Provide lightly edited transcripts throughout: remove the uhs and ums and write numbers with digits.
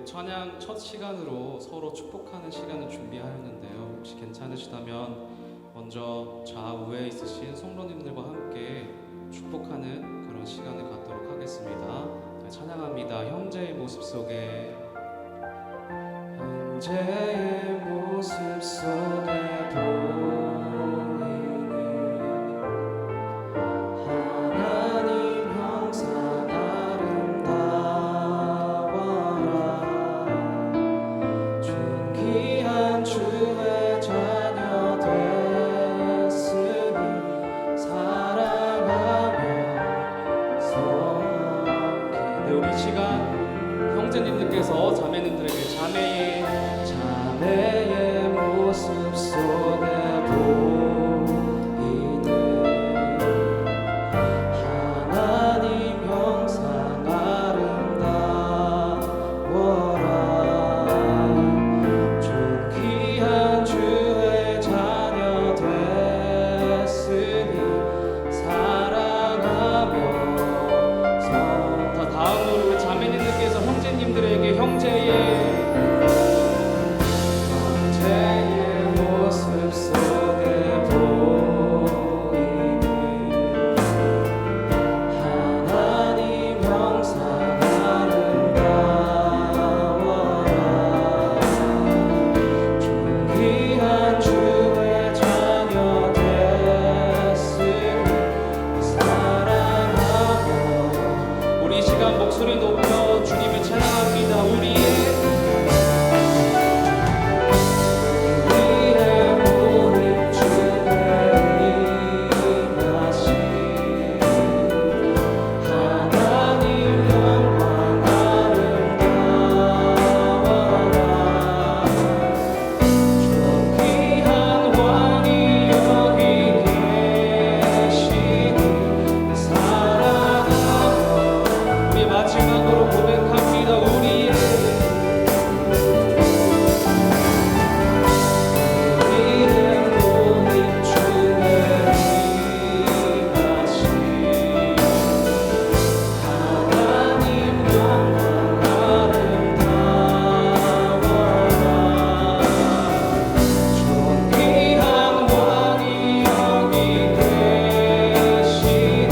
찬양 첫 시간으로 서로 축복하는 시간을 준비하였는데요. 혹시 괜찮으시다면 먼저 좌우에 있으신 성도님들과 함께 축복하는 그런 시간을 갖도록 하겠습니다. 찬양합니다. 형제의 모습 속에, 형제의 모습 속에 보이는 하나님 형상 아름다워라. 존귀한 주의 자녀 됐으니 사랑하며 섬기네. 우리 시간 형제님들께서 자매님들에게 자매의 모습 속에 보이는 하나님 형상 아름다워라. 존귀한 주의 자녀 됐으니 사랑하며 다 다음으로 우리 자매님들께서 형제님들에게 형제의 모습 속에 보이는 하나님 형상 아름다워라. 존귀한 주의 자녀 됐으니 사랑하며. 우리 이 시간 목소리 높여 주님을 찬양합니다. 우리의 모든 주의 임하신 하나님 영광 아름다워라. 존귀한 왕이 여기 계시니 사랑하며. 우리 마지막으로 고백합니다. 우리의 모든 주의 임하신 하나님 영광 아름다워라. 존귀한 왕이 여기 계시니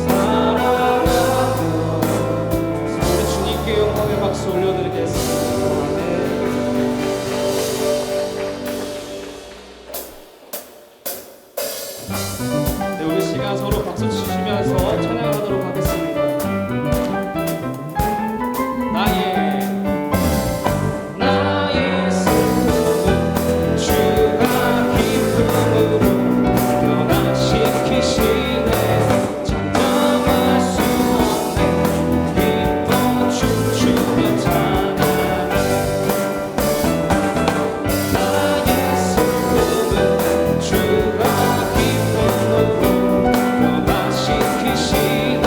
사랑하며. 우리 주님께 영광의 박수 올려드리겠습니다. 네, 우리 시간 서로 박수 치시면서 찬양하도록 하겠습니다. 나의 슬픔은 주가 기쁨으로 변화시키시네. 잠잠할 수 없네. 기뻐 춤추며 찬양해. 나의 슬픔은 주가 기쁨으로 변화시키시네.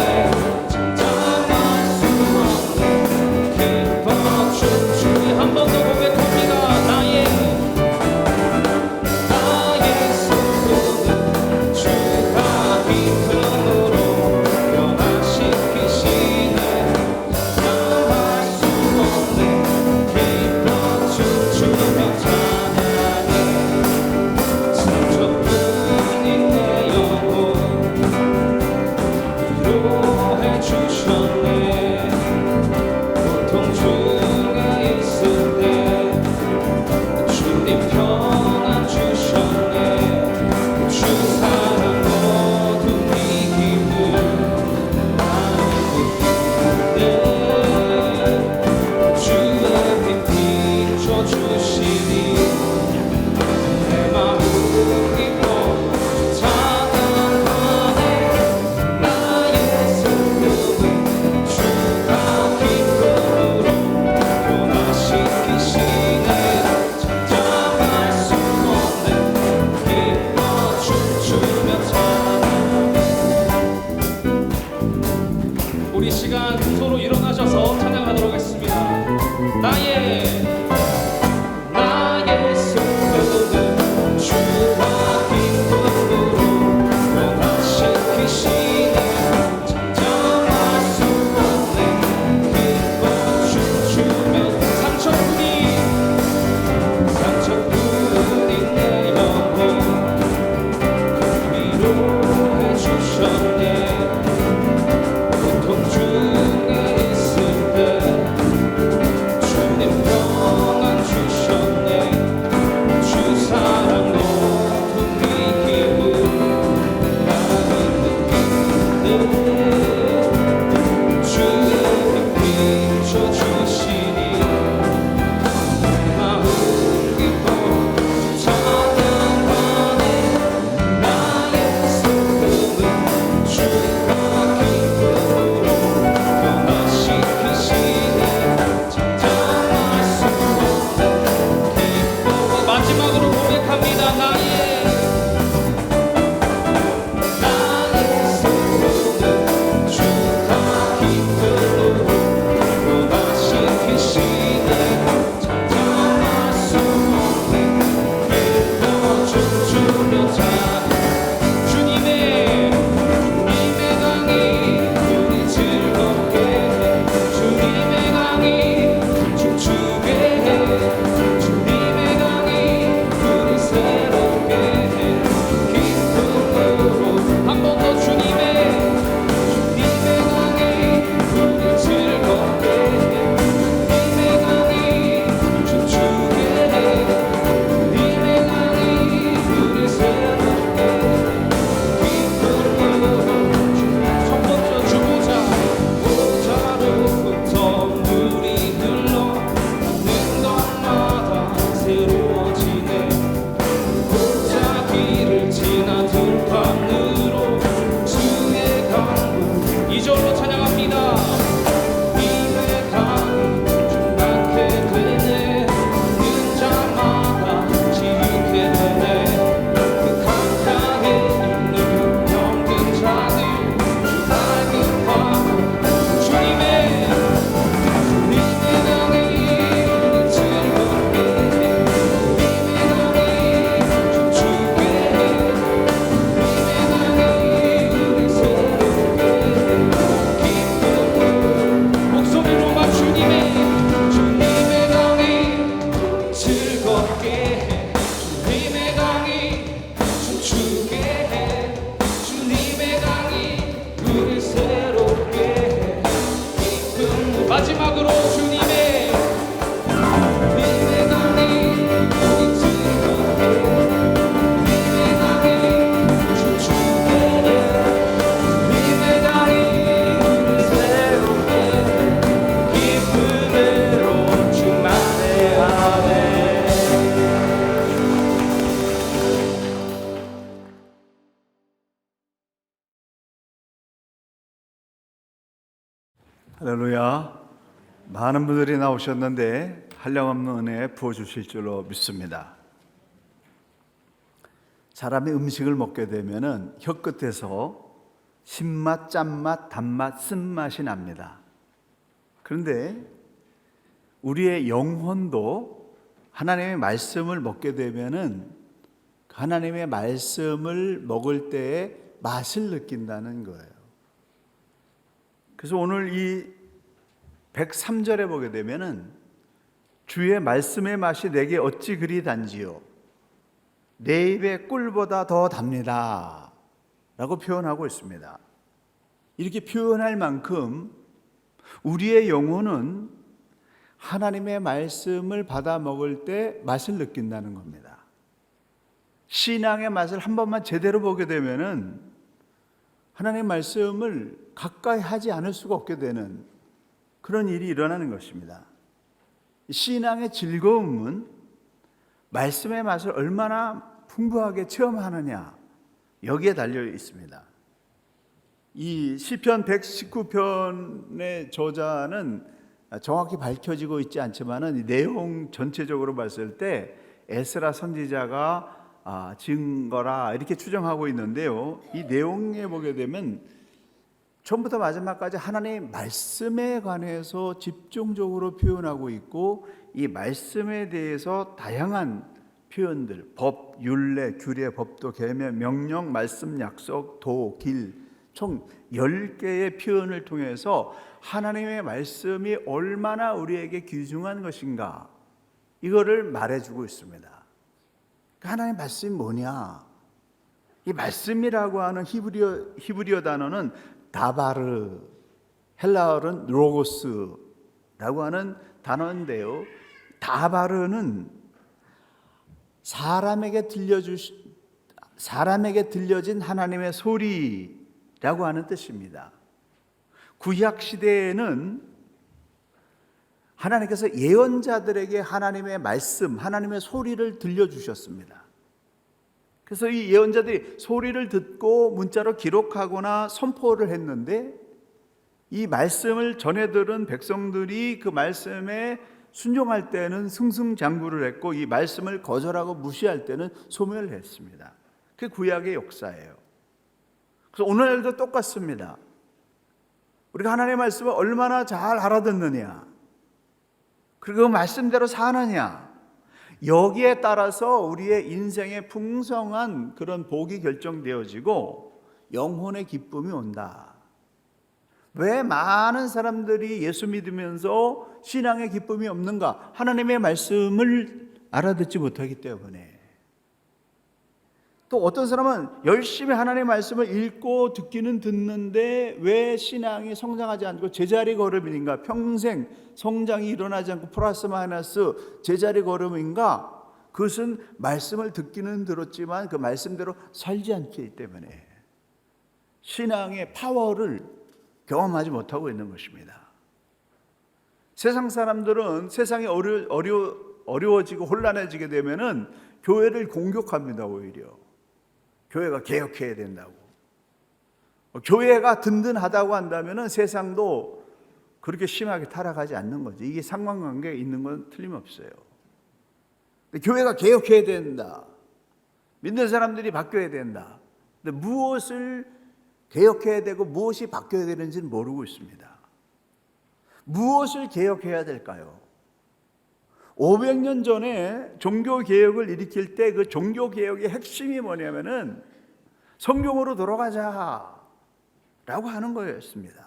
할렐루야. 많은 분들이 나오셨는데 한량없는 은혜 부어주실 줄로 믿습니다. 사람이 음식을 먹게 되면 혀끝에서 신맛, 짠맛, 단맛, 쓴맛이 납니다. 그런데 우리의 영혼도 하나님의 말씀을 먹게 되면 하나님의 말씀을 먹을 때의 맛을 느낀다는 거예요. 그래서 오늘 이 103절에 보게 되면은 주의 말씀의 맛이 내게 어찌 그리 단지요 내 입의 꿀보다 더 답니다 라고 표현하고 있습니다. 이렇게 표현할 만큼 우리의 영혼은 하나님의 말씀을 받아 먹을 때 맛을 느낀다는 겁니다. 신앙의 맛을 한 번만 제대로 보게 되면은 하나님의 말씀을 가까이 하지 않을 수가 없게 되는 그런 일이 일어나는 것입니다. 신앙의 즐거움은 말씀의 맛을 얼마나 풍부하게 체험하느냐 여기에 달려 있습니다. 이 시편 119편의 저자는 정확히 밝혀지고 있지 않지만 내용 전체적으로 봤을 때 에스라 선지자가 지은 거라 이렇게 추정하고 있는데요. 이 내용에 보게 되면 처음부터 마지막까지 하나님의 말씀에 관해서 집중적으로 표현하고 있고 이 말씀에 대해서 다양한 표현들, 법, 율례, 규례, 법도, 계명, 명령, 말씀, 약속, 도, 길 총 10개의 표현을 통해서 하나님의 말씀이 얼마나 우리에게 귀중한 것인가 이거를 말해주고 있습니다. 하나님의 말씀이 뭐냐? 이 말씀이라고 하는 히브리어 단어는 다바르, 헬라어는 로고스라고 하는 단어인데요. 다바르는 사람에게 들려진 하나님의 소리라고 하는 뜻입니다. 구약 시대에는 하나님께서 예언자들에게 하나님의 말씀, 하나님의 소리를 들려주셨습니다. 그래서 이 예언자들이 소리를 듣고 문자로 기록하거나 선포를 했는데 이 말씀을 전해 들은 백성들이 그 말씀에 순종할 때는 승승장구를 했고 이 말씀을 거절하고 무시할 때는 소멸을 했습니다. 그게 구약의 역사예요. 그래서 오늘도 똑같습니다. 우리가 하나님의 말씀을 얼마나 잘 알아듣느냐 그리고 그 말씀대로 사느냐 여기에 따라서 우리의 인생의 풍성한 그런 복이 결정되어지고 영혼의 기쁨이 온다. 왜 많은 사람들이 예수 믿으면서 신앙의 기쁨이 없는가? 하나님의 말씀을 알아듣지 못하기 때문에. 또 어떤 사람은 열심히 하나님의 말씀을 읽고 듣기는 듣는데 왜 신앙이 성장하지 않고 제자리 걸음인가? 평생 성장이 일어나지 않고 플러스 마이너스 제자리 걸음인가? 그것은 말씀을 듣기는 들었지만 그 말씀대로 살지 않기 때문에 신앙의 파워를 경험하지 못하고 있는 것입니다. 세상 사람들은 세상이 어려워지고 혼란해지게 되면은 교회를 공격합니다. 오히려 교회가 개혁해야 된다고. 교회가 든든하다고 한다면은 세상도 그렇게 심하게 타락하지 않는 거죠. 이게 상관관계가 있는 건 틀림없어요. 교회가 개혁해야 된다. 믿는 사람들이 바뀌어야 된다. 근데 무엇을 개혁해야 되고 무엇이 바뀌어야 되는지는 모르고 있습니다. 무엇을 개혁해야 될까요? 500년 전에 종교개혁을 일으킬 때 그 종교개혁의 핵심이 뭐냐면은 성경으로 돌아가자 라고 하는 거였습니다.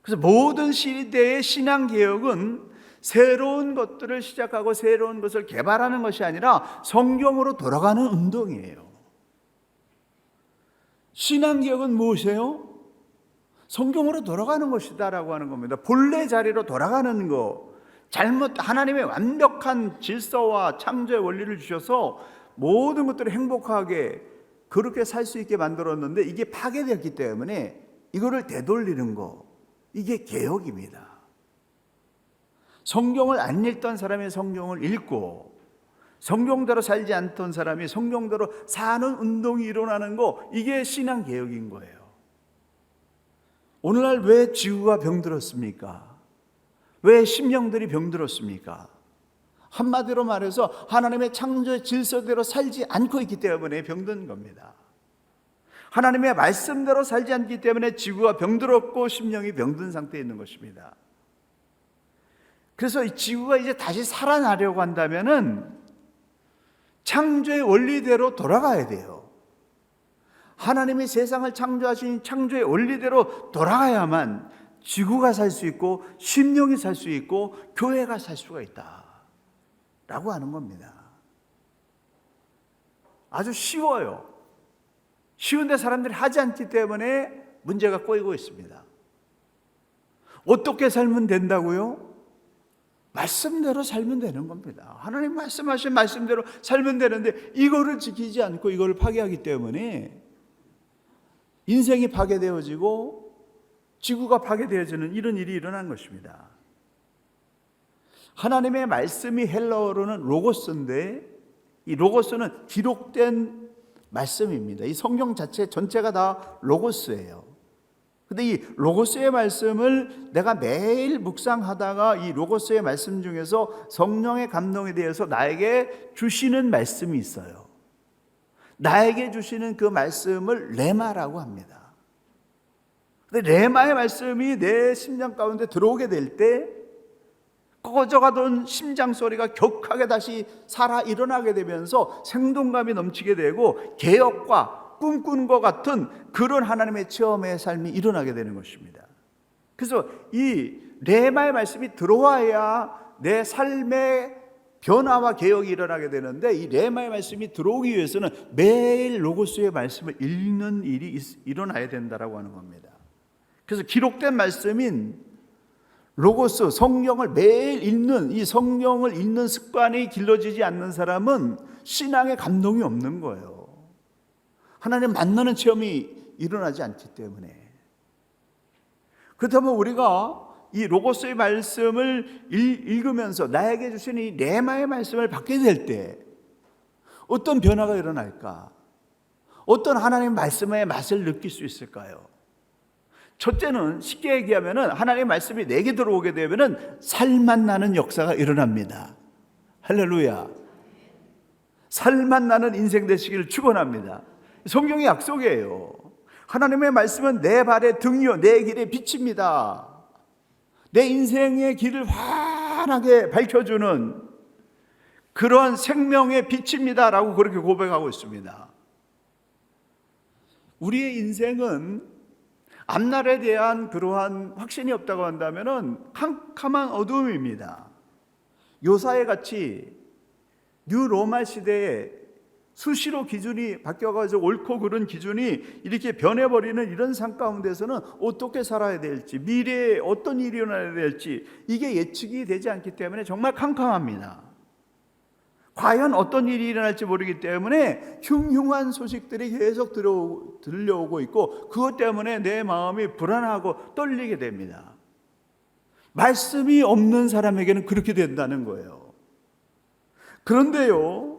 그래서 모든 시대의 신앙개혁은 새로운 것들을 시작하고 새로운 것을 개발하는 것이 아니라 성경으로 돌아가는 운동이에요. 신앙개혁은 무엇이에요? 성경으로 돌아가는 것이다 라고 하는 겁니다. 본래 자리로 돌아가는 거. 하나님의 완벽한 질서와 창조의 원리를 주셔서 모든 것들을 행복하게 그렇게 살 수 있게 만들었는데 이게 파괴되었기 때문에 이거를 되돌리는 거, 이게 개혁입니다. 성경을 안 읽던 사람이 성경을 읽고 성경대로 살지 않던 사람이 성경대로 사는 운동이 일어나는 거, 이게 신앙개혁인 거예요. 오늘날 왜 지구가 병들었습니까? 왜 심령들이 병들었습니까? 한마디로 말해서 하나님의 창조의 질서대로 살지 않고 있기 때문에 병든 겁니다. 하나님의 말씀대로 살지 않기 때문에 지구가 병들었고 심령이 병든 상태에 있는 것입니다. 그래서 이 지구가 이제 다시 살아나려고 한다면은 창조의 원리대로 돌아가야 돼요. 하나님이 세상을 창조하신 창조의 원리대로 돌아가야만 지구가 살 수 있고 심령이 살 수 있고 교회가 살 수가 있다라고 하는 겁니다. 아주 쉬워요. 쉬운데 사람들이 하지 않기 때문에 문제가 꼬이고 있습니다. 어떻게 살면 된다고요? 말씀대로 살면 되는 겁니다. 하나님 말씀하신 말씀대로 살면 되는데 이거를 지키지 않고 이거를 파괴하기 때문에 인생이 파괴되어지고 지구가 파괴되어지는 이런 일이 일어난 것입니다. 하나님의 말씀이 헬라어로는 로고스인데 이 로고스는 기록된 말씀입니다. 이 성경 자체 전체가 다 로고스예요. 근데 이 로고스의 말씀을 내가 매일 묵상하다가 이 로고스의 말씀 중에서 성령의 감동에 대해서 나에게 주시는 말씀이 있어요. 나에게 주시는 그 말씀을 레마라고 합니다. 근데 레마의 말씀이 내 심장 가운데 들어오게 될 때 꺼져가던 심장 소리가 격하게 다시 살아 일어나게 되면서 생동감이 넘치게 되고 개혁과 꿈꾼 것 같은 그런 하나님의 체험의 삶이 일어나게 되는 것입니다. 그래서 이 레마의 말씀이 들어와야 내 삶의 변화와 개혁이 일어나게 되는데 이 레마의 말씀이 들어오기 위해서는 매일 로고스의 말씀을 읽는 일이 일어나야 된다라고 하는 겁니다. 그래서 기록된 말씀인 로고스, 성경을 매일 읽는 이 성경을 읽는 습관이 길러지지 않는 사람은 신앙의 감동이 없는 거예요. 하나님 만나는 체험이 일어나지 않기 때문에. 그렇다면 우리가 이 로고스의 말씀을 읽으면서 나에게 주신 이 레마의 말씀을 받게 될 때 어떤 변화가 일어날까? 어떤 하나님의 말씀의 맛을 느낄 수 있을까요? 첫째는 쉽게 얘기하면 하나님의 말씀이 내게 들어오게 되면 살맛 나는 역사가 일어납니다. 할렐루야. 살맛 나는 인생 되시기를 축원합니다. 성경의 약속이에요. 하나님의 말씀은 내 발의 등이요 내 길의 빛입니다. 내 인생의 길을 환하게 밝혀주는 그러한 생명의 빛입니다라고 그렇게 고백하고 있습니다. 우리의 인생은 앞날에 대한 그러한 확신이 없다고 한다면 캄캄한 어두움입니다. 요사의 같이 뉴 로마 시대에 수시로 기준이 바뀌어가지고 옳고 그른 기준이 이렇게 변해버리는 이런 삶 가운데서는 어떻게 살아야 될지, 미래에 어떤 일이 일어나야 될지 이게 예측이 되지 않기 때문에 정말 캄캄합니다. 과연 어떤 일이 일어날지 모르기 때문에 흉흉한 소식들이 계속 들려오고 있고 그것 때문에 내 마음이 불안하고 떨리게 됩니다. 말씀이 없는 사람에게는 그렇게 된다는 거예요. 그런데요,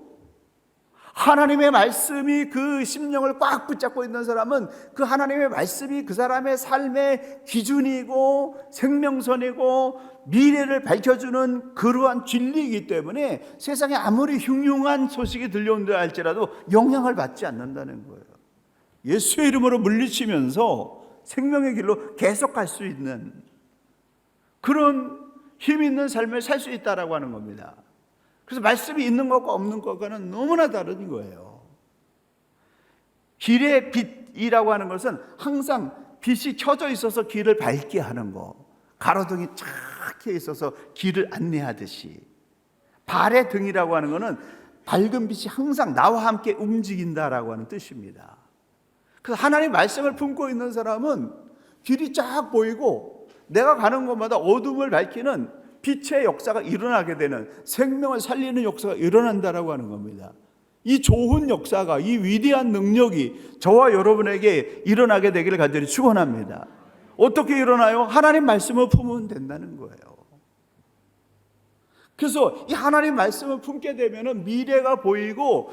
하나님의 말씀이 그 심령을 꽉 붙잡고 있는 사람은 그 하나님의 말씀이 그 사람의 삶의 기준이고 생명선이고 미래를 밝혀주는 그러한 진리이기 때문에 세상에 아무리 흉흉한 소식이 들려온다 할지라도 영향을 받지 않는다는 거예요. 예수의 이름으로 물리치면서 생명의 길로 계속 갈 수 있는 그런 힘 있는 삶을 살 수 있다라고 하는 겁니다. 그래서 말씀이 있는 것과 없는 것과는 너무나 다른 거예요. 길의 빛이라고 하는 것은 항상 빛이 켜져 있어서 길을 밝게 하는 거, 가로등이 쫙 켜 있어서 길을 안내하듯이, 발의 등이라고 하는 것은 밝은 빛이 항상 나와 함께 움직인다라고 하는 뜻입니다. 그래서 하나님의 말씀을 품고 있는 사람은 길이 쫙 보이고 내가 가는 곳마다 어둠을 밝히는 빛의 역사가 일어나게 되는, 생명을 살리는 역사가 일어난다라고 하는 겁니다. 이 좋은 역사가, 이 위대한 능력이 저와 여러분에게 일어나게 되기를 간절히 축원합니다. 어떻게 일어나요? 하나님 말씀을 품으면 된다는 거예요. 그래서 이 하나님 말씀을 품게 되면 미래가 보이고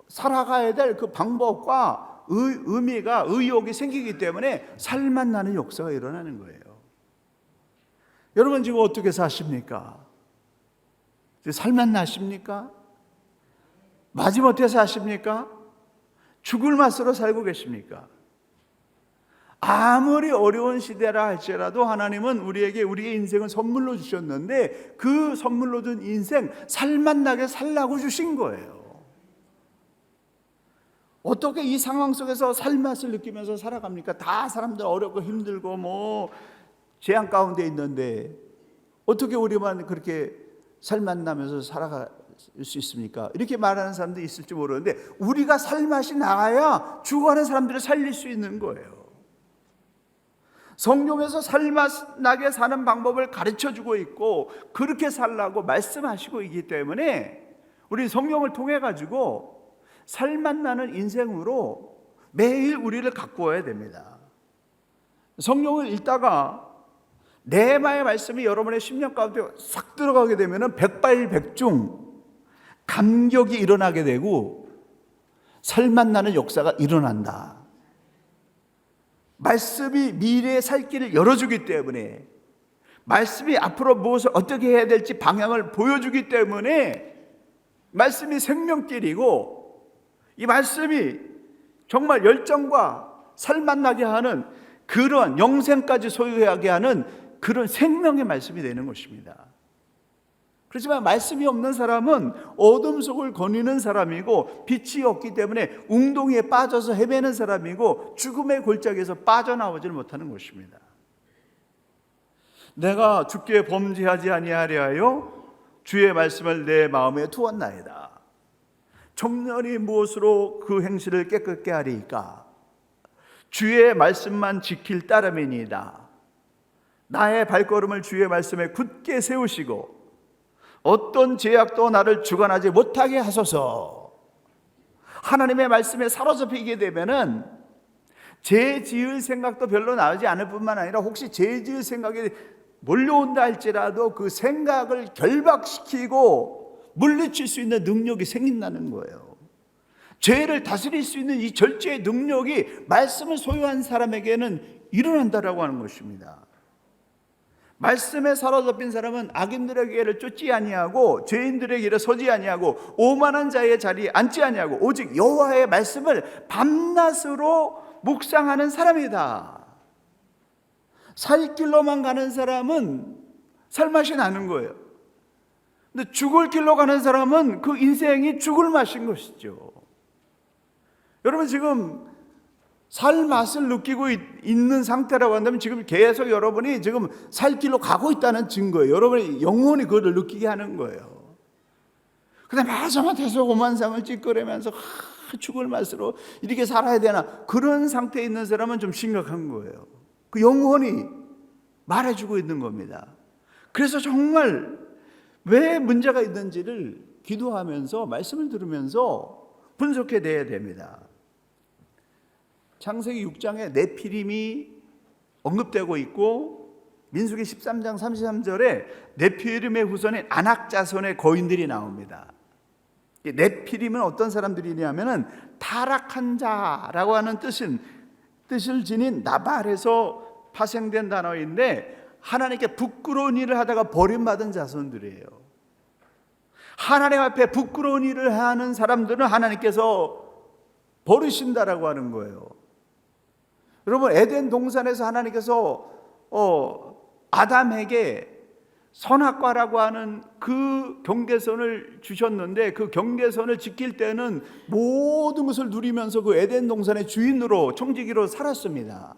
살아가야 될 그 방법과 의미가, 의욕이 생기기 때문에 살맛 나는 역사가 일어나는 거예요. 여러분 지금 어떻게 사십니까? 살맛 나십니까? 마지못해 사십니까? 죽을 맛으로 살고 계십니까? 아무리 어려운 시대라 할지라도 하나님은 우리에게 우리의 인생을 선물로 주셨는데 그 선물로 준 인생 살맛 나게 살라고 주신 거예요. 어떻게 이 상황 속에서 살맛을 느끼면서 살아갑니까? 다 사람들 어렵고 힘들고 뭐 재앙 가운데 있는데 어떻게 우리만 그렇게 살맛 나면서 살아갈 수 있습니까? 이렇게 말하는 사람도 있을지 모르는데 우리가 살맛이 나야 죽어가는 사람들을 살릴 수 있는 거예요. 성경에서 살맛 나게 사는 방법을 가르쳐주고 있고 그렇게 살라고 말씀하시고 있기 때문에 우리 성경을 통해 가지고 살맛 나는 인생으로 매일 우리를 가꾸어야 됩니다. 성경을 읽다가 네마의 말씀이 여러분의 심령 가운데 싹 들어가게 되면 백발백중 감격이 일어나게 되고 살맛 나는 역사가 일어난다. 말씀이 미래의 살 길을 열어주기 때문에 말씀이 앞으로 무엇을 어떻게 해야 될지 방향을 보여주기 때문에 말씀이 생명길이고 이 말씀이 정말 열정과 살맛 나게 하는 그런 영생까지 소유하게 하는 그런 생명의 말씀이 되는 것입니다. 그렇지만 말씀이 없는 사람은 어둠 속을 거니는 사람이고 빛이 없기 때문에 웅덩이에 빠져서 헤매는 사람이고 죽음의 골짜기에서 빠져나오질 못하는 것입니다. 내가 주께 범죄하지 아니하려 하여 주의 말씀을 내 마음에 두었나이다. 청년이 무엇으로 그 행실을 깨끗게 하리이까? 주의 말씀만 지킬 따름이니이다. 나의 발걸음을 주의 말씀에 굳게 세우시고 어떤 제약도 나를 주관하지 못하게 하소서. 하나님의 말씀에 사로잡히게 되면은 죄 지을 생각도 별로 나오지 않을 뿐만 아니라 혹시 죄 지을 생각이 몰려온다 할지라도 그 생각을 결박시키고 물리칠 수 있는 능력이 생긴다는 거예요. 죄를 다스릴 수 있는 이 절제의 능력이 말씀을 소유한 사람에게는 일어난다라고 하는 것입니다. 말씀에 사로잡힌 사람은 악인들의 길을 쫓지 아니하고 죄인들의 길에 서지 아니하고 오만한 자의 자리에 앉지 아니하고 오직 여호와의 말씀을 밤낮으로 묵상하는 사람이다. 살 길로만 가는 사람은 살맛이 나는 거예요. 근데 죽을 길로 가는 사람은 그 인생이 죽을 맛인 것이죠. 여러분 지금 살 맛을 느끼고 있는 상태라고 한다면 지금 계속 여러분이 지금 살 길로 가고 있다는 증거예요. 여러분이 영원히 그걸 느끼게 하는 거예요. 근데 마지막에서 오만상을 찌끄리면서 죽을 맛으로 이렇게 살아야 되나 그런 상태에 있는 사람은 좀 심각한 거예요. 그 영원히 말해주고 있는 겁니다. 그래서 정말 왜 문제가 있는지를 기도하면서 말씀을 들으면서 분석해내야 됩니다. 창세기 6장에 네피림이 언급되고 있고 민수기 13장 33절에 네피림의 후손인 아낙 자손의 거인들이 나옵니다. 네피림은 어떤 사람들이냐면은 타락한 자라고 하는 뜻을 지닌 나발에서 파생된 단어인데 하나님께 부끄러운 일을 하다가 버림받은 자손들이에요. 하나님 앞에 부끄러운 일을 하는 사람들은 하나님께서 버리신다라고 하는 거예요. 여러분 에덴 동산에서 하나님께서 아담에게 선악과라고 하는 그 경계선을 주셨는데 그 경계선을 지킬 때는 모든 것을 누리면서 그 에덴 동산의 주인으로 청지기로 살았습니다.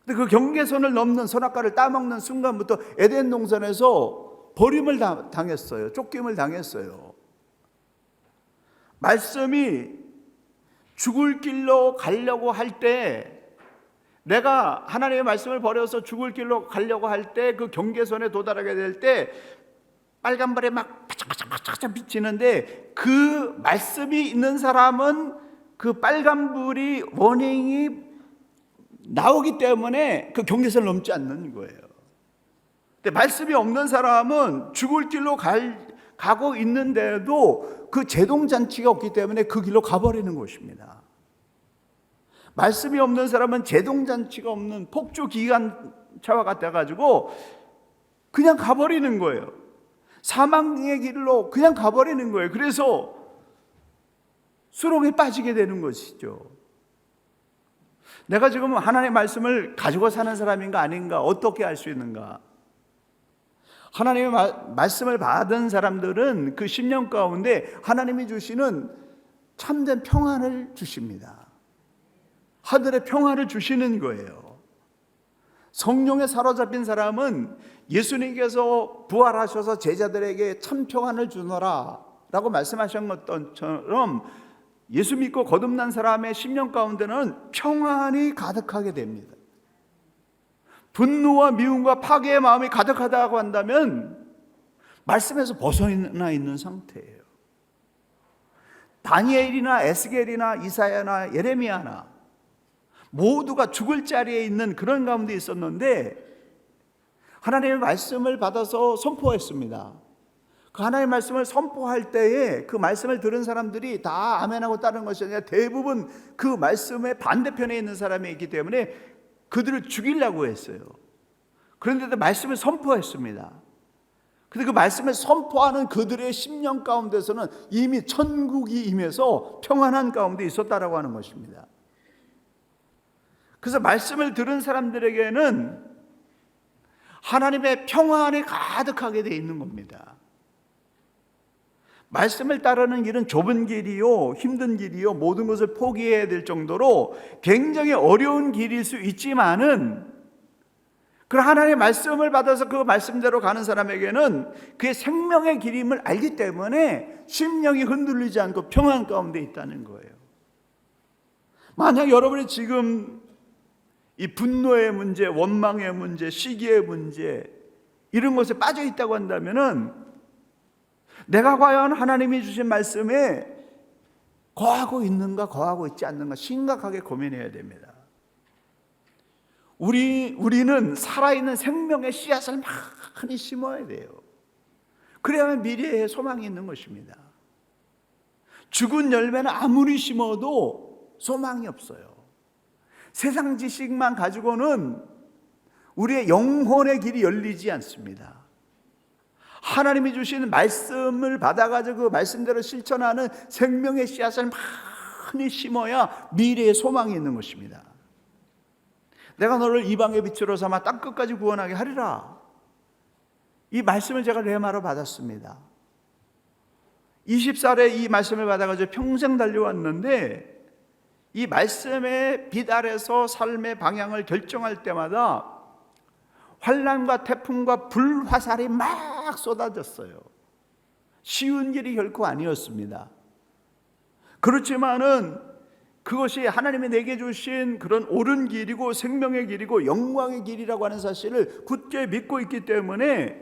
근데 그 경계선을 넘는 선악과를 따먹는 순간부터 에덴 동산에서 버림을 당했어요. 쫓김을 당했어요. 말씀이 죽을 길로 가려고 할 때 내가 하나님의 말씀을 버려서 죽을 길로 가려고 할 때 그 경계선에 도달하게 될 때 빨간불에 막 바짝바짝 비치는데 그 말씀이 있는 사람은 그 빨간불이 워닝이 나오기 때문에 그 경계선을 넘지 않는 거예요. 근데 말씀이 없는 사람은 죽을 길로 가고 있는데도 그 제동잔치가 없기 때문에 그 길로 가버리는 것입니다. 말씀이 없는 사람은 제동잔치가 없는 폭주기관차와 같아가지고 그냥 가버리는 거예요. 사망의 길로 그냥 가버리는 거예요. 그래서 수렁에 빠지게 되는 것이죠. 내가 지금 하나님의 말씀을 가지고 사는 사람인가 아닌가 어떻게 알 수 있는가? 하나님의 말씀을 받은 사람들은 그 10년 가운데 하나님이 주시는 참된 평안을 주십니다. 하늘의 평안을 주시는 거예요. 성령에 사로잡힌 사람은 예수님께서 부활하셔서 제자들에게 참 평안을 주노라 라고 말씀하신 것처럼 예수 믿고 거듭난 사람의 10년 가운데는 평안이 가득하게 됩니다. 분노와 미움과 파괴의 마음이 가득하다고 한다면 말씀에서 벗어나 있는 상태예요. 다니엘이나 에스겔이나 이사야나 예레미야나 모두가 죽을 자리에 있는 그런 가운데 있었는데 하나님의 말씀을 받아서 선포했습니다. 그 하나님의 말씀을 선포할 때에 그 말씀을 들은 사람들이 다 아멘하고 따르는 것이 아니라 대부분 그 말씀의 반대편에 있는 사람이 있기 때문에 그들을 죽이려고 했어요. 그런데도 말씀을 선포했습니다. 근데 그 말씀을 선포하는 그들의 10년 가운데서는 이미 천국이 임해서 평안한 가운데 있었다라고 하는 것입니다. 그래서 말씀을 들은 사람들에게는 하나님의 평안이 가득하게 되어 있는 겁니다. 말씀을 따르는 길은 좁은 길이요, 힘든 길이요, 모든 것을 포기해야 될 정도로 굉장히 어려운 길일 수 있지만은 그 하나님의 말씀을 받아서 그 말씀대로 가는 사람에게는 그의 생명의 길임을 알기 때문에 심령이 흔들리지 않고 평안 가운데 있다는 거예요. 만약 여러분이 지금 이 분노의 문제, 원망의 문제, 시기의 문제 이런 것에 빠져 있다고 한다면은 내가 과연 하나님이 주신 말씀에 거하고 있는가 거하고 있지 않는가 심각하게 고민해야 됩니다. 우리는 살아있는 생명의 씨앗을 많이 심어야 돼요. 그래야만 미래에 소망이 있는 것입니다. 죽은 열매는 아무리 심어도 소망이 없어요. 세상 지식만 가지고는 우리의 영혼의 길이 열리지 않습니다. 하나님이 주신 말씀을 받아가지고 그 말씀대로 실천하는 생명의 씨앗을 많이 심어야 미래에 소망이 있는 것입니다. 내가 너를 이방의 빛으로 삼아 땅끝까지 구원하게 하리라. 이 말씀을 제가 레마로 받았습니다. 20살에 이 말씀을 받아가지고 평생 달려왔는데 이 말씀의 빛 아래서 삶의 방향을 결정할 때마다 환난과 태풍과 불화살이 막 쏟아졌어요. 쉬운 길이 결코 아니었습니다. 그렇지만은 그것이 하나님이 내게 주신 그런 옳은 길이고 생명의 길이고 영광의 길이라고 하는 사실을 굳게 믿고 있기 때문에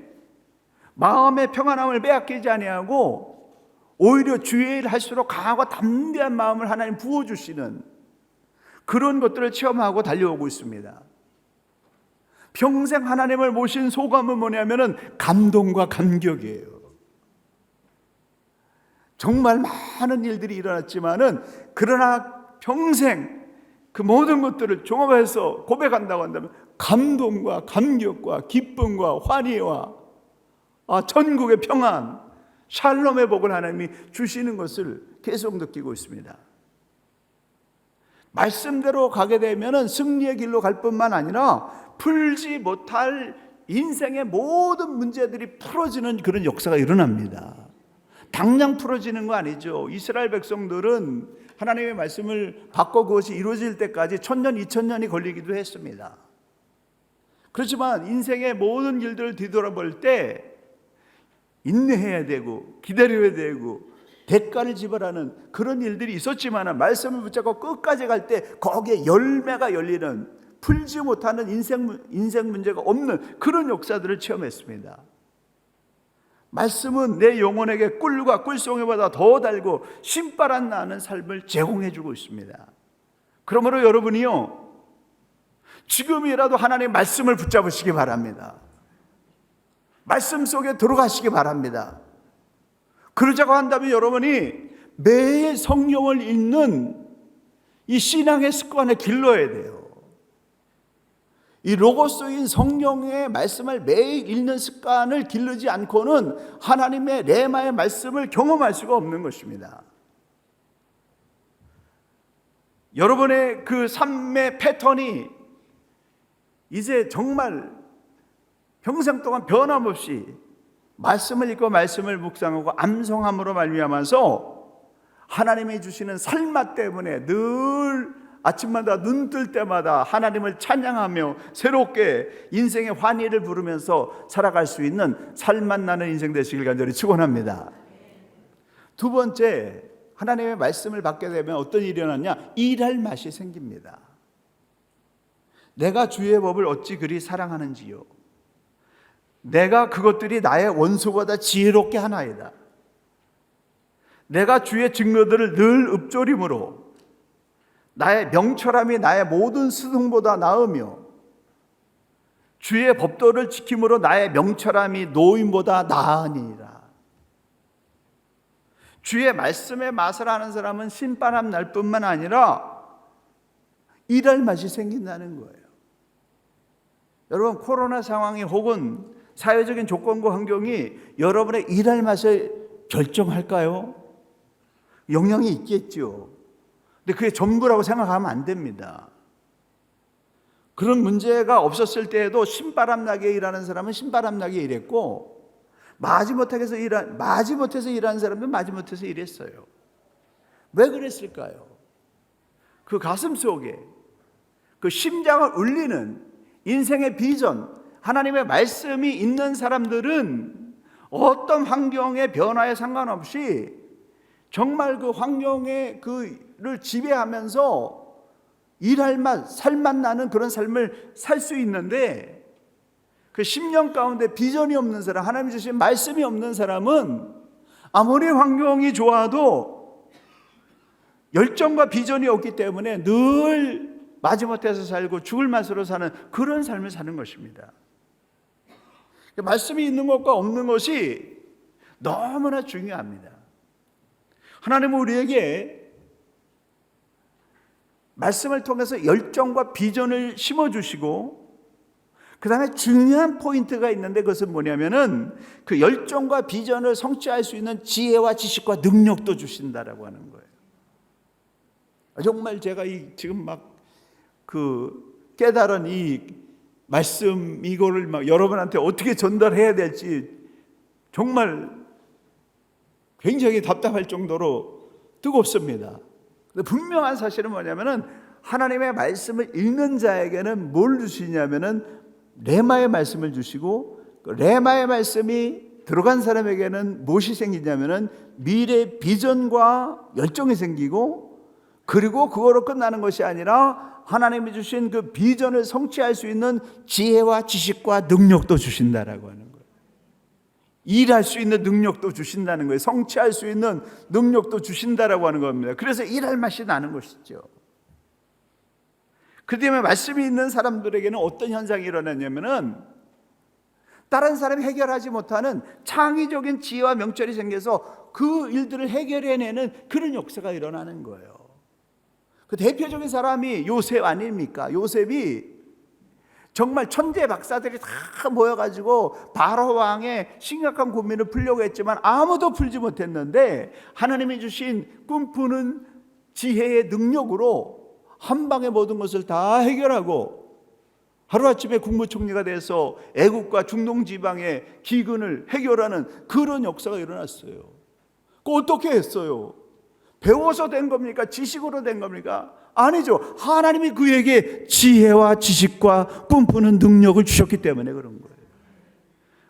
마음의 평안함을 빼앗기지 아니하고 오히려 주의 일 할수록 강하고 담대한 마음을 하나님 부어주시는 그런 것들을 체험하고 달려오고 있습니다. 평생 하나님을 모신 소감은 뭐냐면은 감동과 감격이에요. 정말 많은 일들이 일어났지만은 그러나 평생 그 모든 것들을 종합해서 고백한다고 한다면 감동과 감격과 기쁨과 환희와 천국의 평안, 샬롬의 복을 하나님이 주시는 것을 계속 느끼고 있습니다. 말씀대로 가게 되면 승리의 길로 갈 뿐만 아니라 풀지 못할 인생의 모든 문제들이 풀어지는 그런 역사가 일어납니다. 당장 풀어지는 거 아니죠. 이스라엘 백성들은 하나님의 말씀을 받고 그것이 이루어질 때까지 1000년, 2000년이 걸리기도 했습니다. 그렇지만 인생의 모든 일들을 뒤돌아볼 때 인내해야 되고 기다려야 되고 대가를 지불하는 그런 일들이 있었지만 말씀을 붙잡고 끝까지 갈 때 거기에 열매가 열리는 풀지 못하는 인생 문제가 없는 그런 역사들을 체험했습니다. 말씀은 내 영혼에게 꿀과 꿀송이보다 더 달고 신바람 나는 삶을 제공해 주고 있습니다. 그러므로 여러분이요 지금이라도 하나님의 말씀을 붙잡으시기 바랍니다. 말씀 속에 들어가시기 바랍니다. 그러자고 한다면 여러분이 매일 성경을 읽는 이 신앙의 습관을 길러야 돼요. 이 로고스인 성경의 말씀을 매일 읽는 습관을 기르지 않고는 하나님의 레마의 말씀을 경험할 수가 없는 것입니다. 여러분의 그 삶의 패턴이 이제 정말 평생 동안 변함없이 말씀을 읽고 말씀을 묵상하고 암송함으로 말미암아서 하나님이 주시는 삶맛 때문에 늘 아침마다 눈 뜰 때마다 하나님을 찬양하며 새롭게 인생의 환희를 부르면서 살아갈 수 있는 살맛 나는 인생 되시길 간절히 축원합니다. 두 번째, 하나님의 말씀을 받게 되면 어떤 일이 일어나냐? 일할 맛이 생깁니다. 내가 주의 법을 어찌 그리 사랑하는지요. 내가 그것들이 나의 원수보다 지혜롭게 하나이다. 내가 주의 증거들을 늘 읊조림으로 나의 명철함이 나의 모든 스승보다 나으며 주의 법도를 지킴으로 나의 명철함이 노인보다 나으니라. 주의 말씀의 맛을 아는 사람은 신바람 날 뿐만 아니라 일할 맛이 생긴다는 거예요. 여러분, 코로나 상황이 혹은 사회적인 조건과 환경이 여러분의 일할 맛을 결정할까요? 영향이 있겠죠. 근데 그게 전부라고 생각하면 안 됩니다. 그런 문제가 없었을 때에도 신바람 나게 일하는 사람은 신바람 나게 일했고, 마지못해서 일하는 사람도 마지못해서 일했어요. 왜 그랬을까요? 그 가슴 속에 그 심장을 울리는 인생의 비전, 하나님의 말씀이 있는 사람들은 어떤 환경의 변화에 상관없이 정말 그 환경의 그를 지배하면서 일할 맛, 살맛 나는 그런 삶을 살 수 있는데, 그 10년 가운데 비전이 없는 사람, 하나님 주신 말씀이 없는 사람은 아무리 환경이 좋아도 열정과 비전이 없기 때문에 늘 마지못해서 살고 죽을 맛으로 사는 그런 삶을 사는 것입니다. 말씀이 있는 것과 없는 것이 너무나 중요합니다. 하나님은 우리에게 말씀을 통해서 열정과 비전을 심어주시고, 그 다음에 중요한 포인트가 있는데 그것은 뭐냐면은 그 열정과 비전을 성취할 수 있는 지혜와 지식과 능력도 주신다라고 하는 거예요. 정말 제가 지금 막 그 깨달은 이 말씀 이거를 막 여러분한테 어떻게 전달해야 될지 정말 굉장히 답답할 정도로 뜨겁습니다. 근데 분명한 사실은 뭐냐면은 하나님의 말씀을 읽는 자에게는 뭘 주시냐면은 레마의 말씀을 주시고, 그 레마의 말씀이 들어간 사람에게는 무엇이 생기냐면은 미래 비전과 열정이 생기고, 그리고 그거로 끝나는 것이 아니라 하나님이 주신 그 비전을 성취할 수 있는 지혜와 지식과 능력도 주신다라고 하는 거예요. 일할 수 있는 능력도 주신다는 거예요. 성취할 수 있는 능력도 주신다라고 하는 겁니다. 그래서 일할 맛이 나는 것이죠. 그 다음에 말씀이 있는 사람들에게는 어떤 현상이 일어나냐면은 다른 사람이 해결하지 못하는 창의적인 지혜와 명철이 생겨서 그 일들을 해결해내는 그런 역사가 일어나는 거예요. 그 대표적인 사람이 요셉 아닙니까? 요셉이 정말 천재 박사들이 다 모여가지고 바로 왕의 심각한 고민을 풀려고 했지만 아무도 풀지 못했는데 하나님이 주신 꿈꾸는 지혜의 능력으로 한 방에 모든 것을 다 해결하고 하루아침에 국무총리가 돼서 애국과 중동 지방의 기근을 해결하는 그런 역사가 일어났어요. 그 어떻게 했어요? 배워서 된 겁니까? 지식으로 된 겁니까? 아니죠. 하나님이 그에게 지혜와 지식과 꿈꾸는 능력을 주셨기 때문에 그런 거예요.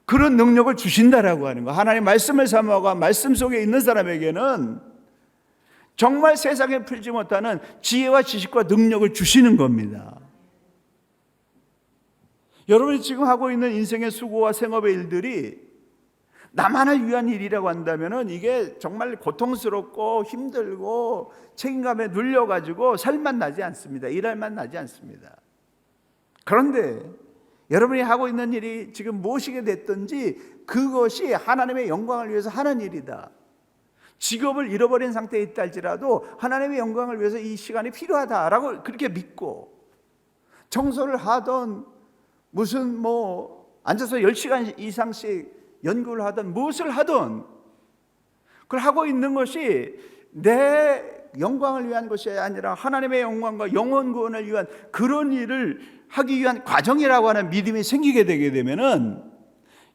그런 능력을 주신다라고 하는 거. 하나님 말씀을 사모하고 말씀 속에 있는 사람에게는 정말 세상에 풀지 못하는 지혜와 지식과 능력을 주시는 겁니다. 여러분이 지금 하고 있는 인생의 수고와 생업의 일들이 나만을 위한 일이라고 한다면 이게 정말 고통스럽고 힘들고 책임감에 눌려가지고 살만 나지 않습니다. 일할 만 나지 않습니다. 그런데 여러분이 하고 있는 일이 지금 무엇이게 됐든지 그것이 하나님의 영광을 위해서 하는 일이다. 직업을 잃어버린 상태에 있다 할지라도 하나님의 영광을 위해서 이 시간이 필요하다라고 그렇게 믿고, 청소를 하던 무슨 앉아서 10시간 이상씩 연구를 하던 무엇을 하던 그걸 하고 있는 것이 내 영광을 위한 것이 아니라 하나님의 영광과 영혼 구원을 위한 그런 일을 하기 위한 과정이라고 하는 믿음이 생기게 되게 되면은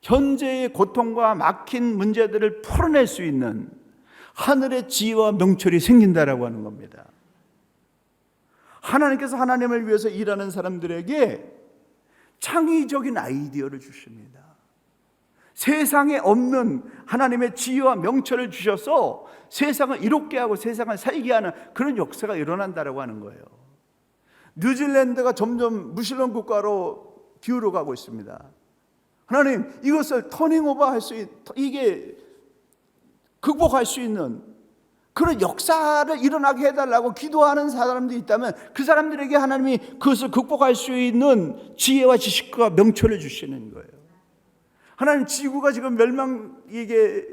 현재의 고통과 막힌 문제들을 풀어낼 수 있는 하늘의 지혜와 명철이 생긴다라고 하는 겁니다. 하나님께서 하나님을 위해서 일하는 사람들에게 창의적인 아이디어를 주십니다. 세상에 없는 하나님의 지혜와 명철을 주셔서 세상을 이롭게 하고 세상을 살게 하는 그런 역사가 일어난다라고 하는 거예요. 뉴질랜드가 점점 무슬림 국가로 기울어가고 있습니다. 하나님, 이것을 터닝오버 할 수 이게 극복할 수 있는 그런 역사를 일어나게 해달라고 기도하는 사람들이 있다면 그 사람들에게 하나님이 그것을 극복할 수 있는 지혜와 지식과 명철을 주시는 거예요. 하나님, 지구가 지금 이게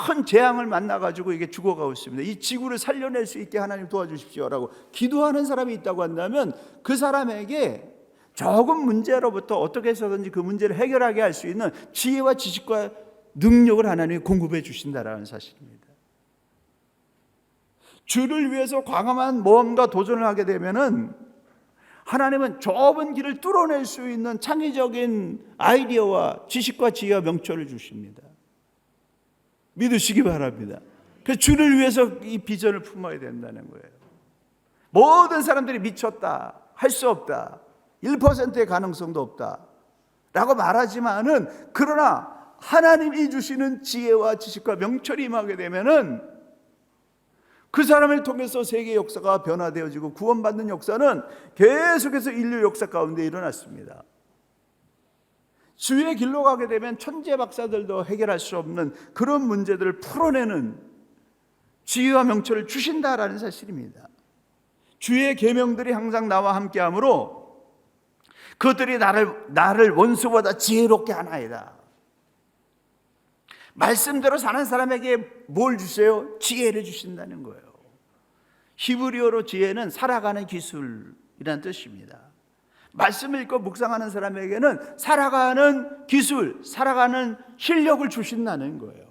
큰 재앙을 만나가지고 이게 죽어가고 있습니다. 이 지구를 살려낼 수 있게 하나님 도와주십시오라고 기도하는 사람이 있다고 한다면 그 사람에게 조금 문제로부터 어떻게 해서든지 그 문제를 해결하게 할 수 있는 지혜와 지식과 능력을 하나님이 공급해 주신다라는 사실입니다. 주를 위해서 과감한 모험과 도전을 하게 되면은 하나님은 좁은 길을 뚫어낼 수 있는 창의적인 아이디어와 지식과 지혜와 명철을 주십니다. 믿으시기 바랍니다. 그래서 주를 위해서 이 비전을 품어야 된다는 거예요. 모든 사람들이 미쳤다, 할 수 없다, 1%의 가능성도 없다 라고 말하지만은, 그러나 하나님이 주시는 지혜와 지식과 명철이 임하게 되면은 그 사람을 통해서 세계 역사가 변화되어지고 구원받는 역사는 계속해서 인류 역사 가운데 일어났습니다. 주의 길로 가게 되면 천재 박사들도 해결할 수 없는 그런 문제들을 풀어내는 지혜와 명철을 주신다라는 사실입니다. 주의 계명들이 항상 나와 함께하므로 그들이 나를 원수보다 지혜롭게 하나이다. 말씀대로 사는 사람에게 뭘 주세요? 지혜를 주신다는 거예요. 히브리어로 지혜는 살아가는 기술이라는 뜻입니다. 말씀을 읽고 묵상하는 사람에게는 살아가는 기술, 살아가는 실력을 주신다는 거예요.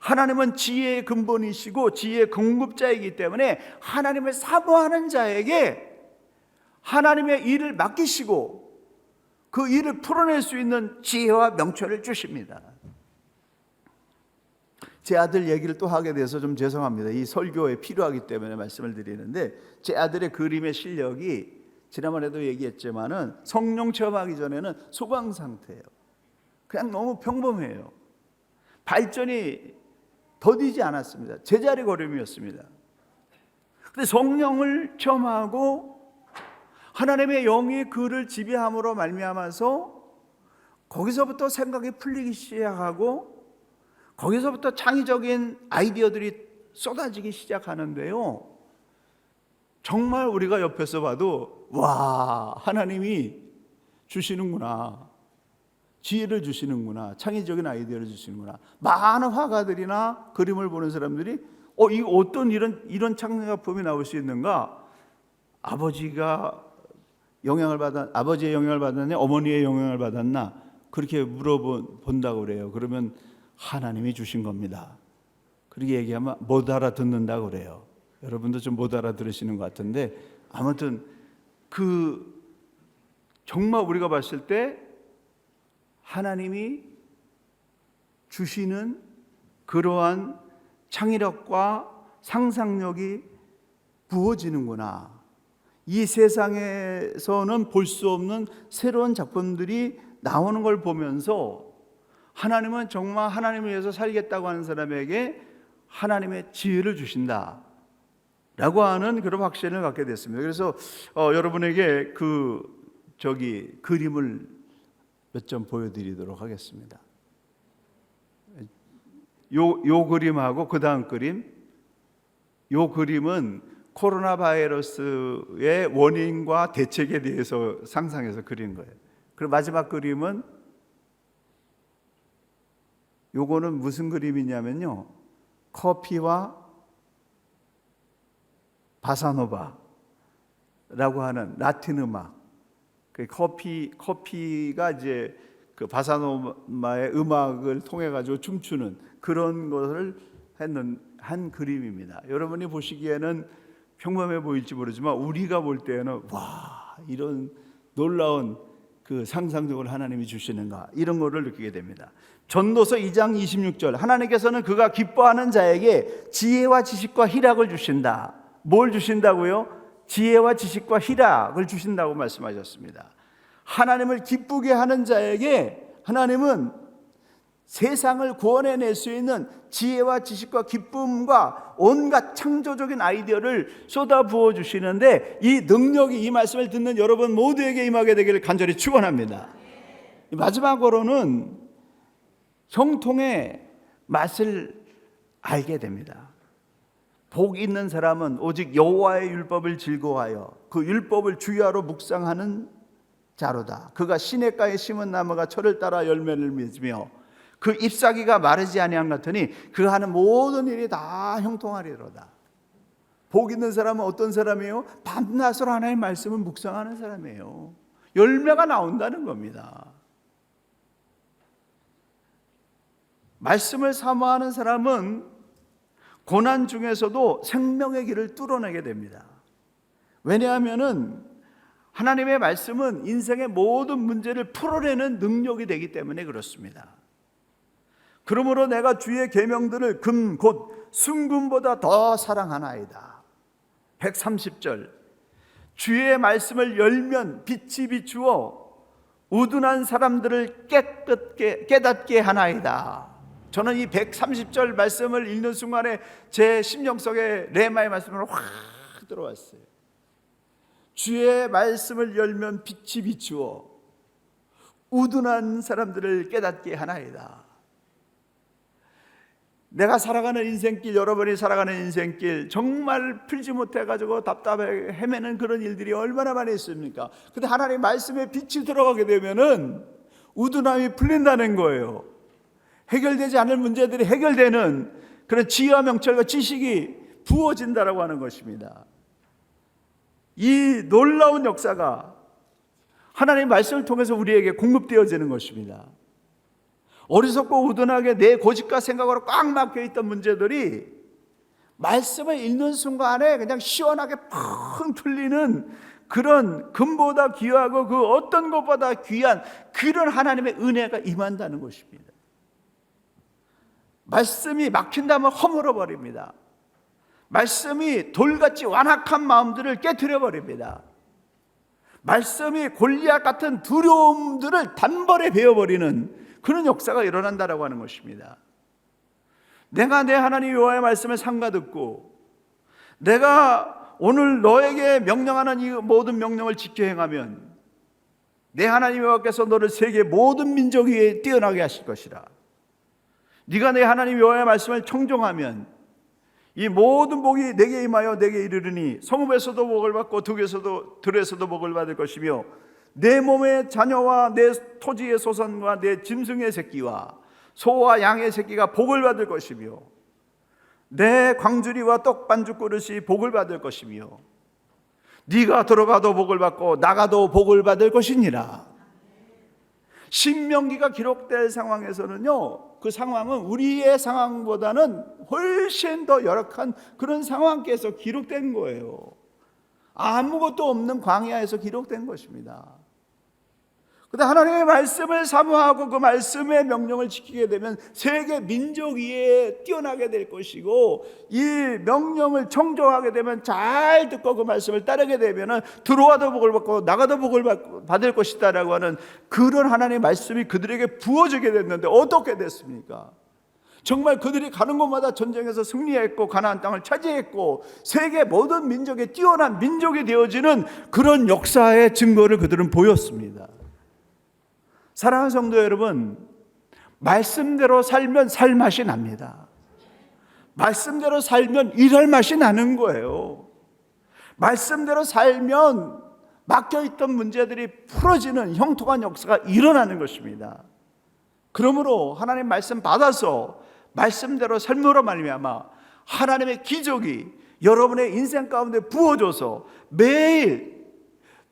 하나님은 지혜의 근본이시고 지혜의 공급자이기 때문에 하나님을 사모하는 자에게 하나님의 일을 맡기시고 그 일을 풀어낼 수 있는 지혜와 명철을 주십니다. 제 아들 얘기를 또 하게 돼서 좀 죄송합니다. 이 설교에 필요하기 때문에 말씀을 드리는데, 제 아들의 그림의 실력이 지난번에도 얘기했지만은 성령 체험하기 전에는 소강 상태예요. 그냥 너무 평범해요. 발전이 더디지 않았습니다. 제자리 걸음이었습니다. 근데 성령을 체험하고 하나님의 영이 그를 지배함으로 말미암아서 거기서부터 생각이 풀리기 시작하고 거기서부터 창의적인 아이디어들이 쏟아지기 시작하는데요. 정말 우리가 옆에서 봐도 와, 하나님이 주시는구나, 지혜를 주시는구나, 창의적인 아이디어를 주시는구나. 많은 화가들이나 그림을 보는 사람들이 이거 어떤 이런 창작품이 나올 수 있는가? 아버지의 영향을 받았냐, 어머니의 영향을 받았나? 그렇게 물어본다고 그래요. 그러면 하나님이 주신 겁니다. 그렇게 얘기하면 못 알아듣는다고 그래요. 여러분도 좀 못 알아들으시는 것 같은데, 아무튼 정말 우리가 봤을 때 하나님이 주시는 그러한 창의력과 상상력이 부어지는구나. 이 세상에서는 볼 수 없는 새로운 작품들이 나오는 걸 보면서 하나님은 정말 하나님을 위해서 살겠다고 하는 사람에게 하나님의 지혜를 주신다 라고 하는 그런 확신을 갖게 됐습니다. 그래서 여러분에게 그림을 몇 점 보여드리도록 하겠습니다. 요 그림하고 그 다음 그림, 요 그림은 코로나 바이러스의 원인과 대책에 대해서 상상해서 그린 거예요. 그리고 마지막 그림은 요거는 무슨 그림이냐면요, 커피와 바사노바라고 하는 라틴 음악, 그 커피가 이제 그 바사노바의 음악을 통해 가지고 춤추는 그런 것을 한 그림입니다. 여러분이 보시기에는 평범해 보일지 모르지만 우리가 볼 때에는 와, 이런 놀라운 그 상상력을 하나님이 주시는가, 이런 거를 느끼게 됩니다. 전도서 2장 26절, 하나님께서는 그가 기뻐하는 자에게 지혜와 지식과 희락을 주신다. 뭘 주신다고요? 지혜와 지식과 희락을 주신다고 말씀하셨습니다. 하나님을 기쁘게 하는 자에게 하나님은 세상을 구원해낼 수 있는 지혜와 지식과 기쁨과 온갖 창조적인 아이디어를 쏟아부어 주시는데, 이 능력이 이 말씀을 듣는 여러분 모두에게 임하게 되기를 간절히 축원합니다. 마지막으로는 형통의 맛을 알게 됩니다. 복 있는 사람은 오직 여호와의 율법을 즐거워하여 그 율법을 주야로 묵상하는 자로다. 그가 시냇가에 심은 나무가 철을 따라 열매를 맺으며 그 잎사귀가 마르지 아니한 같으니 그 하는 모든 일이 다 형통하리로다. 복 있는 사람은 어떤 사람이에요? 밤낮으로 하나님의 말씀을 묵상하는 사람이에요. 열매가 나온다는 겁니다. 말씀을 사모하는 사람은 고난 중에서도 생명의 길을 뚫어내게 됩니다. 왜냐하면은 하나님의 말씀은 인생의 모든 문제를 풀어내는 능력이 되기 때문에 그렇습니다. 그러므로 내가 주의 계명들을 금 곧 순금보다 더 사랑하나이다. 130절, 주의 말씀을 열면 빛이 비추어 우둔한 사람들을 깨닫게 하나이다. 저는 이 130절 말씀을 읽는 순간에 제 심령 속에 레마의 말씀으로 확 들어왔어요. 주의 말씀을 열면 빛이 비추어 우둔한 사람들을 깨닫게 하나이다. 내가 살아가는 인생길, 여러분이 살아가는 인생길 정말 풀지 못해가지고 답답해 헤매는 그런 일들이 얼마나 많이 있습니까? 근데 하나님 말씀에 빛이 들어가게 되면은 우둔함이 풀린다는 거예요. 해결되지 않을 문제들이 해결되는 그런 지혜와 명철과 지식이 부어진다라고 하는 것입니다. 이 놀라운 역사가 하나님의 말씀을 통해서 우리에게 공급되어지는 것입니다. 어리석고 우둔하게 내 고집과 생각으로 꽉 막혀있던 문제들이 말씀을 읽는 순간에 그냥 시원하게 펑 풀리는 그런 금보다 귀하고 그 어떤 것보다 귀한 그런 하나님의 은혜가 임한다는 것입니다. 말씀이 막힌다면 허물어 버립니다. 말씀이 돌같이 완악한 마음들을 깨트려 버립니다. 말씀이 골리앗 같은 두려움들을 단번에 베어버리는 그런 역사가 일어난다라고 하는 것입니다. 내가 내 하나님 여호와의 말씀을 삼가듣고 내가 오늘 너에게 명령하는 이 모든 명령을 지켜 행하면 내 하나님 여호와께서 너를 세계 모든 민족 위에 뛰어나게 하실 것이라. 네가 내 하나님 여호와의 말씀을 청종하면 이 모든 복이 내게 임하여 내게 이르르니 성읍에서도 복을 받고 들에서도 복을 받을 것이며 내 몸의 자녀와 내 토지의 소산과 내 짐승의 새끼와 소와 양의 새끼가 복을 받을 것이며 내 광주리와 떡 반죽 그릇이 복을 받을 것이며 네가 들어가도 복을 받고 나가도 복을 받을 것이니라. 신명기가 기록될 상황에서는요, 그 상황은 우리의 상황보다는 훨씬 더 열악한 그런 상황에서 기록된 거예요. 아무것도 없는 광야에서 기록된 것입니다. 그런데 하나님의 말씀을 사모하고 그 말씀의 명령을 지키게 되면 세계 민족 위에 뛰어나게 될 것이고, 이 명령을 청종하게 되면 잘 듣고 그 말씀을 따르게 되면 들어와도 복을 받고 나가도 복을 받을 것이다라고 하는 그런 하나님의 말씀이 그들에게 부어지게 됐는데 어떻게 됐습니까? 정말 그들이 가는 곳마다 전쟁에서 승리했고 가나안 땅을 차지했고 세계 모든 민족에 뛰어난 민족이 되어지는 그런 역사의 증거를 그들은 보였습니다. 사랑하는 성도 여러분, 말씀대로 살면 살 맛이 납니다. 말씀대로 살면 일할 맛이 나는 거예요. 말씀대로 살면 막혀있던 문제들이 풀어지는 형통한 역사가 일어나는 것입니다. 그러므로 하나님 말씀 받아서 말씀대로 삶으로 말미암아 하나님의 기적이 여러분의 인생 가운데 부어져서 매일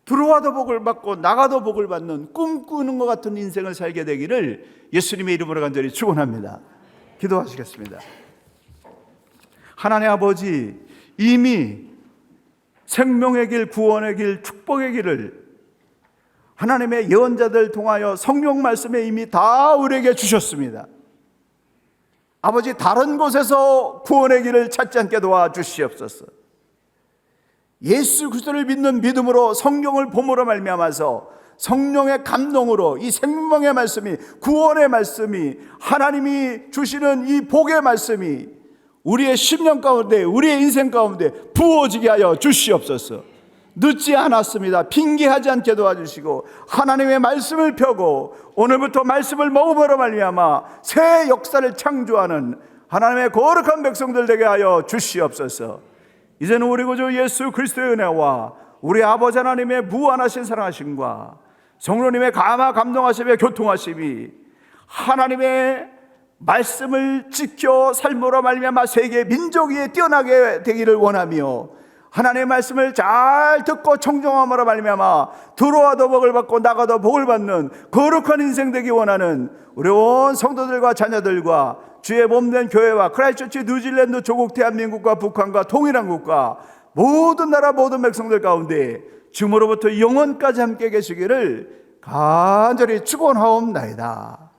들어와도 복을 받고 나가도 복을 받는 꿈꾸는 것 같은 인생을 살게 되기를 예수님의 이름으로 간절히 축원합니다. 기도하시겠습니다. 하나님 아버지, 이미 생명의 길, 구원의 길, 축복의 길을 하나님의 예언자들 통하여 성령 말씀에 이미 다 우리에게 주셨습니다. 아버지, 다른 곳에서 구원의 길을 찾지 않게 도와주시옵소서. 예수 그리스도를 믿는 믿음으로 성경을 봄으로 말미암아서 성령의 감동으로 이 생명의 말씀이, 구원의 말씀이, 하나님이 주시는 이 복의 말씀이 우리의 심령 가운데, 우리의 인생 가운데 부어지게 하여 주시옵소서. 늦지 않았습니다. 핑계하지 않게 도와주시고 하나님의 말씀을 펴고 오늘부터 말씀을 먹음으로 말미암아 새 역사를 창조하는 하나님의 거룩한 백성들 되게 하여 주시옵소서. 이제는 우리 구주 예수 그리스도의 은혜와 우리 아버지 하나님의 무한하신 사랑하심과 성령님의 감화 감동하심의 교통하심이 하나님의 말씀을 지켜 삶으로 말미암아 세계 민족 위에 뛰어나게 되기를 원하며 하나님의 말씀을 잘 듣고 청정함으로 말미암아 들어와도 복을 받고 나가도 복을 받는 거룩한 인생 되기 원하는 우리 온 성도들과 자녀들과 주의 몸된 교회와 크라이스트처치 뉴질랜드 조국 대한민국과 북한과 통일한 국가 모든 나라 모든 백성들 가운데 지금으로부터 영원까지 함께 계시기를 간절히 축원하옵나이다.